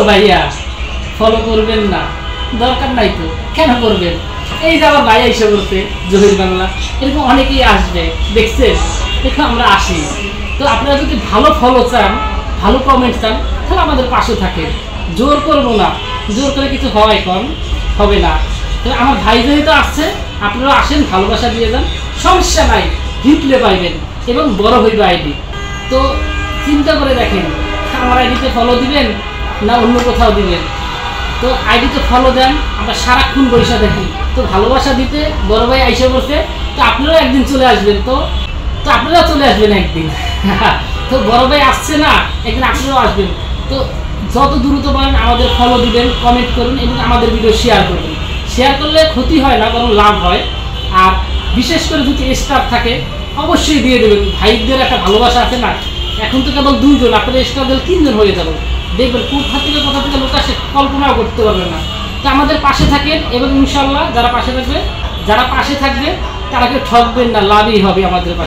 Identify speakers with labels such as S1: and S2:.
S1: ভাইয়া ফলো করবেন না, দরকার নাই তো, কেন করবেন? এই যে আমার ভাইয়া এসে বলতে জহির বাংলা, এরকম অনেকেই আসবে, দেখছেন? দেখো আমরা আসি, তো আপনারা যদি ভালো ফলো চান, ভালো কমেন্ট চান, তাহলে আমাদের পাশে থাকেন। জোর করবো না, জোর করে কিছু হয় কম হবে না। তবে আমার ভাই যেহেতু আসছে, আপনারা আসেন, ভালোবাসা দিয়ে যান, সমস্যা নাই, হিটলে পাইবেন এবং বড় হইবে আইডি। তো চিন্তা করে দেখেন, আমার আইডিতে ফলো দিবেন না অন্য কোথাও দিবেন। তো আইডিতে ফলো দেন, আমরা সারাক্ষণ বৈশা দেখি। তো ভালোবাসা দিতে বড় ভাই আইসা বলছে, তো আপনারাও একদিন চলে আসবেন। তো তো আপনারাও চলে আসবেন একদিন। তো বড় ভাই আসছে না, একদিন আপনারাও আসবেন। তো যত দ্রুত পারেন আমাদের ফলো দিবেন, কমেন্ট করুন এবং আমাদের ভিডিও শেয়ার করবেন। শেয়ার করলে ক্ষতি হয় না, বরং লাভ হয়। আর বিশেষ করে যদি স্টাফ থাকে অবশ্যই দিয়ে দেবেন। ভাইদের একটা ভালোবাসা আছে না, এখন তো কেবল 2 জন, আপনাদের স্টাফ দিলে 3 জন হয়ে যাবে। দেখবেন কোথা থেকে লোক আসে কল্পনাও করতে পারবেন না। তো আমাদের পাশে থাকেন এবং ইনশাল্লাহ যারা পাশে থাকবে তারা কেউ ঠকবেন না, লাভই হবে আমাদের পাশে।